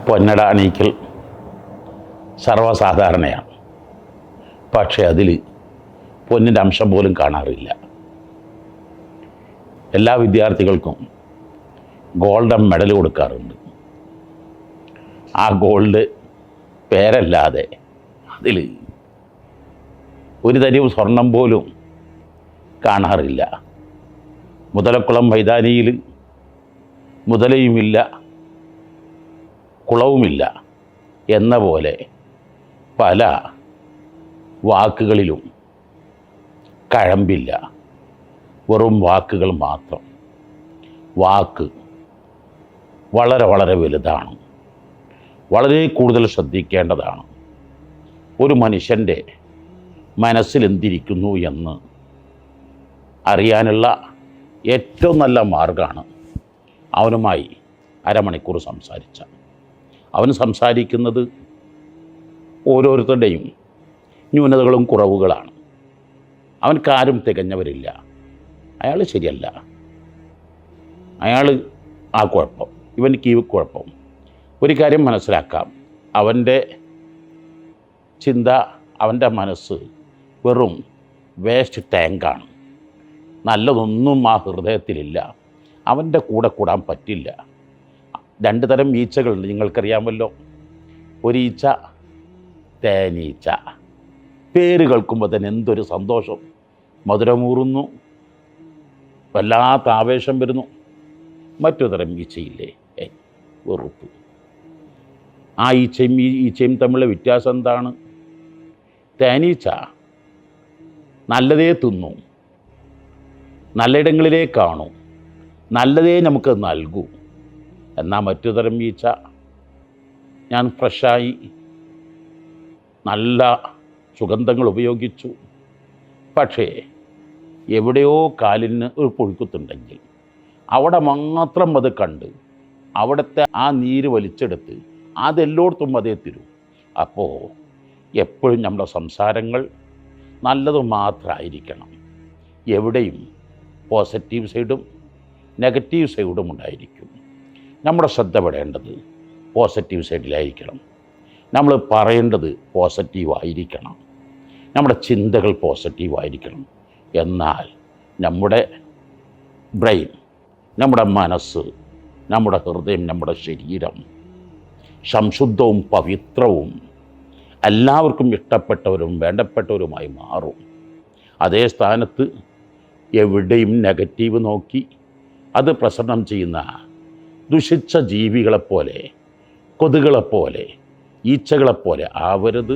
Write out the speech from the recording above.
പൊന്നട അണിയിക്കൽ സർവ്വസാധാരണയാണ്. പക്ഷേ അതിൽ പൊന്നിൻ്റെ അംശം പോലും കാണാറില്ല. എല്ലാ വിദ്യാർത്ഥികൾക്കും ഗോൾഡൻ മെഡൽ കൊടുക്കാറുണ്ട്. ആ ഗോൾഡ് പേരല്ലാതെ അതിൽ ഒരു തരി സ്വർണം പോലും കാണാറില്ല. മുതലക്കുളം മൈതാനിയിൽ മുതലയുമില്ല, കുളവുമില്ല എന്ന പോലെ പല വാക്കുകളിലും കഴമ്പില്ല, വെറും വാക്കുകൾ മാത്രം. വാക്ക് വളരെ വളരെ വലുതാണ്, വളരെ കൂടുതൽ ശ്രദ്ധിക്കേണ്ടതാണ്. ഒരു മനുഷ്യൻ്റെ മനസ്സിലെന്തിരിക്കുന്നു എന്ന് അറിയാനുള്ള ഏറ്റവും നല്ല മാർഗമാണ് അവനുമായി അരമണിക്കൂർ സംസാരിച്ച. അവൻ സംസാരിക്കുന്നത് ഓരോരുത്തരുടെയും ന്യൂനതകളും കുറവുകളാണ്. അവൻക്കാരും തികഞ്ഞവരില്ല. അയാൾ ശരിയല്ല, അയാൾ ആ കുഴപ്പം, ഇവനിക്ക് ഈ കുഴപ്പം. ഒരു കാര്യം മനസ്സിലാക്കാം, അവൻ്റെ ചിന്ത, അവൻ്റെ മനസ്സ് വെറും വേസ്റ്റ് ടാങ്കാണ്. നല്ലതൊന്നും ആ ഹൃദയത്തിലില്ല. അവൻ്റെ കൂടെ കൂടാൻ പറ്റില്ല. രണ്ട് തരം ഈച്ചകളുണ്ട്, നിങ്ങൾക്കറിയാമല്ലോ. ഒരു ഈച്ച തേനീച്ച. പേര് കേൾക്കുമ്പോൾ തന്നെ എന്തൊരു സന്തോഷം, മധുരമൂറുന്നു, വല്ലാത്ത ആവേശം വരുന്നു. മറ്റൊരു തരം ഈച്ചയില്ലേ, വെറുപ്പ്. ആ ഈച്ചയും ഈ ഈച്ചയും തമ്മിലുള്ള വ്യത്യാസം എന്താണ്? തേനീച്ച നല്ലതേ തിന്നു, നല്ലയിടങ്ങളിലേ കാണൂ, നല്ലതേ നമുക്ക് നൽകൂ. എന്നാൽ മറ്റൊരു തരം ഈച്ച, ഞാൻ ഫ്രഷായി നല്ല സുഗന്ധങ്ങൾ ഉപയോഗിച്ചു, പക്ഷേ എവിടെയോ കാലിന് ഒരു പുഴുക്കുത്തുണ്ടെങ്കിൽ അവിടെ മാത്രം അത് കണ്ട് അവിടുത്തെ ആ നീര് വലിച്ചെടുത്ത് അതെല്ലായിടത്തും അതേ തരും. അപ്പോൾ എപ്പോഴും നമ്മുടെ സംസാരങ്ങൾ നല്ലത് മാത്രമായിരിക്കണം. എവിടെയും പോസിറ്റീവ് സൈഡും നെഗറ്റീവ് സൈഡും ഉണ്ടായിരിക്കും. നമ്മുടെ ശ്രദ്ധ പെടേണ്ടത് പോസിറ്റീവ് സൈഡിലായിരിക്കണം. നമ്മൾ പറയേണ്ടത് പോസിറ്റീവായിരിക്കണം. നമ്മുടെ ചിന്തകൾ പോസിറ്റീവായിരിക്കണം. എന്നാൽ നമ്മുടെ ബ്രെയിൻ, നമ്മുടെ മനസ്സ്, നമ്മുടെ ഹൃദയം, നമ്മുടെ ശരീരം സംശുദ്ധവും പവിത്രവും എല്ലാവർക്കും ഇഷ്ടപ്പെട്ടവരും വേണ്ടപ്പെട്ടവരുമായി മാറും. അതേ സ്ഥാനത്ത് എവിടെയും നെഗറ്റീവ് നോക്കി അത് പ്രസരണം ചെയ്യുന്ന ദുഷിച്ച ജീവികളെപ്പോലെ, കൊതുകുകളെപ്പോലെ, ഈച്ചകളെപ്പോലെ ആവരുത്.